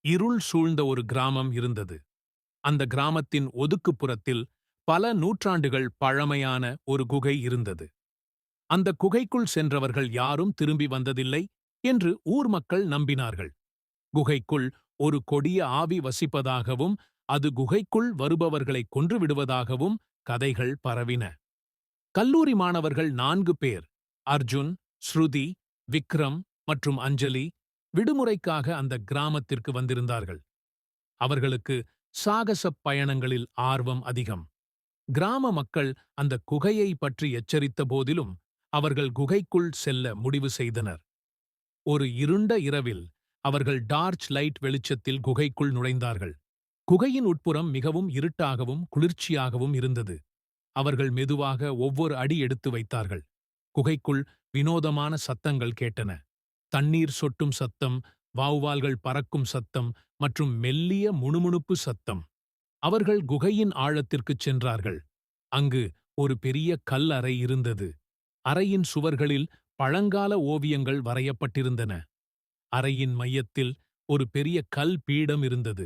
இருள் சூழ்ந்த ஒரு கிராமம் இருந்தது. அந்த கிராமத்தின் ஒதுக்குப்புறத்தில் பல நூற்றாண்டுகள் பழமையான ஒரு குகை இருந்தது. அந்த குகைக்குள் சென்றவர்கள் யாரும் திரும்பி வந்ததில்லை என்று ஊர் மக்கள் நம்பினார்கள். குகைக்குள் ஒரு கொடிய ஆவி வசிப்பதாகவும் அது குகைக்குள் வருபவர்களை கொன்றுவிடுவதாகவும் கதைகள் பரவின. கல்லூரி மாணவர்கள் 4 பேர், அர்ஜுன், ஸ்ருதி, விக்ரம் மற்றும் அஞ்சலி, விடுமுறைக்காக அந்த கிராமத்திற்கு வந்திருந்தார்கள். அவர்களுக்கு சாகசப் பயணங்களில் ஆர்வம் அதிகம். கிராம மக்கள் அந்த குகையை பற்றி எச்சரித்த போதிலும் அவர்கள் குகைக்குள் செல்ல முடிவு செய்தனர். ஒரு இருண்ட இரவில் அவர்கள் டார்ச் லைட் வெளிச்சத்தில் குகைக்குள் நுழைந்தார்கள். குகையின் உட்புறம் மிகவும் இருட்டாகவும் குளிர்ச்சியாகவும் இருந்தது. அவர்கள் மெதுவாக ஒவ்வொரு அடி எடுத்து வைத்தார்கள். குகைக்குள் வினோதமான சத்தங்கள் கேட்டன. தண்ணீர் சொட்டும் சத்தம், வௌவால்கள் பறக்கும் சத்தம் மற்றும் மெல்லிய முணுமுணுப்பு சத்தம். அவர்கள் குகையின் ஆழத்திற்குச் சென்றார்கள். அங்கு ஒரு பெரிய கல் அறை இருந்தது. அறையின் சுவர்களில் பழங்கால ஓவியங்கள் வரையப்பட்டிருந்தன. அறையின் மையத்தில் ஒரு பெரிய கல் பீடம் இருந்தது.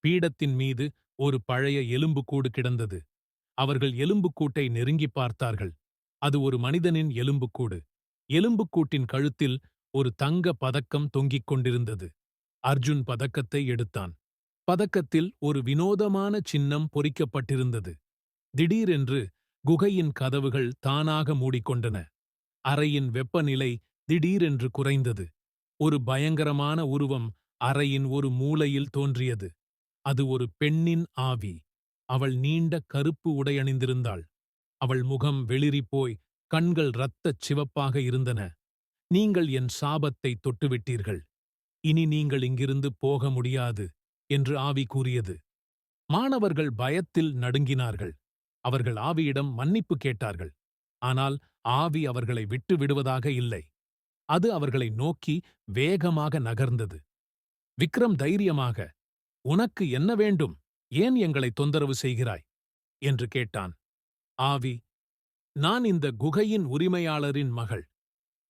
பீடத்தின் மீது ஒரு பழைய எலும்புக்கூடு கிடந்தது. அவர்கள் எலும்புக்கூட்டை நெருங்கிப் பார்த்தார்கள். அது ஒரு மனிதனின் எலும்புக்கூடு. எலும்புக்கூட்டின் கழுத்தில் ஒரு தங்க பதக்கம் தொங்கிக் கொண்டிருந்தது. அர்ஜுன் பதக்கத்தை எடுத்தான். பதக்கத்தில் ஒரு வினோதமான சின்னம் பொறிக்கப்பட்டிருந்தது. திடீரென்று குகையின் கதவுகள் தானாக மூடிக்கொண்டன. அறையின் வெப்பநிலை திடீரென்று குறைந்தது. ஒரு பயங்கரமான உருவம் அறையின் ஒரு மூலையில் தோன்றியது. அது ஒரு பெண்ணின் ஆவி. அவள் நீண்ட கருப்பு உடையணிந்திருந்தாள். அவள் முகம் வெளிறிப்போய் கண்கள் இரத்தச் சிவப்பாக இருந்தன. நீங்கள் என் சாபத்தை தொட்டுவிட்டீர்கள். இனி நீங்கள் இங்கிருந்து போக முடியாது என்று ஆவி கூறியது. மாணவர்கள் பயத்தில் நடுங்கினார்கள். அவர்கள் ஆவியிடம் மன்னிப்பு கேட்டார்கள். ஆனால் ஆவி அவர்களை விட்டு விடுவதாக இல்லை. அது அவர்களை நோக்கி வேகமாக நகர்ந்தது. விக்ரம் தைரியமாக, "உனக்கு என்ன வேண்டும்? ஏன் எங்களை தொந்தரவு செய்கிறாய்?" என்று கேட்டான். ஆவி, "நான் இந்த குகையின் உரிமையாளரின் மகள்.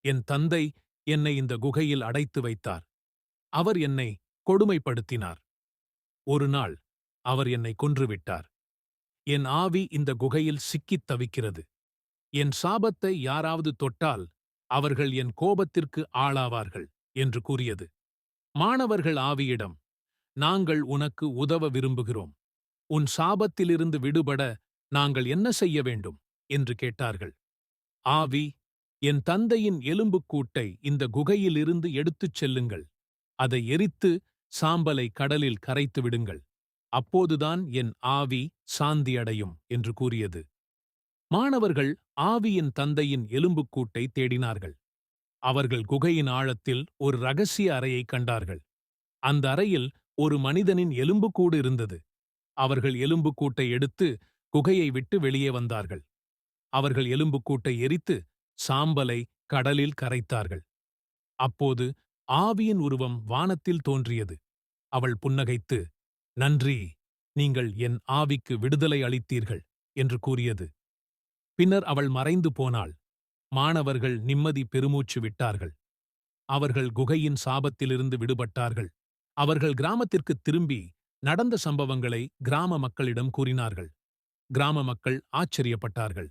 என் தந்தை என்னை இந்த குகையில் அடைத்து வைத்தார். அவர் என்னை கொடுமைப்படுத்தினார். ஒரு நாள் அவர் என்னை கொன்றுவிட்டார். என் ஆவி இந்த குகையில் சிக்கித் தவிக்கிறது. என் சாபத்தை யாராவது தொட்டால் அவர்கள் என் கோபத்திற்கு ஆளாவார்கள்" என்று கூறியது. மாணவர்கள் ஆவியிடம், "நாங்கள் உனக்கு உதவ விரும்புகிறோம். உன் சாபத்திலிருந்து விடுபட நாங்கள் என்ன செய்ய வேண்டும்?" என்று கேட்டார்கள். ஆவி, "என் தந்தையின் எலும்புக்கூட்டை இந்த குகையிலிருந்து எடுத்துச் செல்லுங்கள். அதை எரித்து சாம்பலை கடலில் கரைத்து விடுங்கள். அப்போதுதான் என் ஆவி சாந்தியடையும்" என்று கூறியது. மாணவர்கள் ஆவியின் தந்தையின் எலும்புக்கூட்டை தேடினார்கள். அவர்கள் குகையின் ஆழத்தில் ஒரு ரகசிய அறையைக் கண்டார்கள். அந்த அறையில் ஒரு மனிதனின் எலும்புக்கூடு இருந்தது. அவர்கள் எலும்புக்கூட்டை எடுத்து குகையை விட்டு வெளியே வந்தார்கள். அவர்கள் எலும்புக்கூட்டை எரித்து சாம்பலை கடலில் கரைத்தார்கள். அப்போது ஆவியின் உருவம் வானத்தில் தோன்றியது. அவள் புன்னகைத்து, "நன்றி, நீங்கள் என் ஆவிக்கு விடுதலை அளித்தீர்கள்" என்று கூறியது. பின்னர் அவள் மறைந்து போனாள். மாணவர்கள் நிம்மதி பெருமூச்சு விட்டார்கள். அவர்கள் குகையின் சாபத்திலிருந்து விடுபட்டார்கள். அவர்கள் கிராமத்திற்குத் திரும்பி நடந்த சம்பவங்களை கிராம மக்களிடம் கூறினார்கள். கிராம மக்கள் ஆச்சரியப்பட்டார்கள்.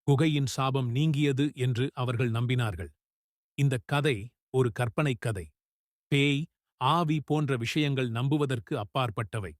குகையின் சாபம் நீங்கியது என்று அவர்கள் நம்பினார்கள். இந்தக் கதை ஒரு கற்பனைக் கதை. பேய், ஆவி போன்ற விஷயங்கள் நம்புவதற்கு அப்பாற்பட்டவை.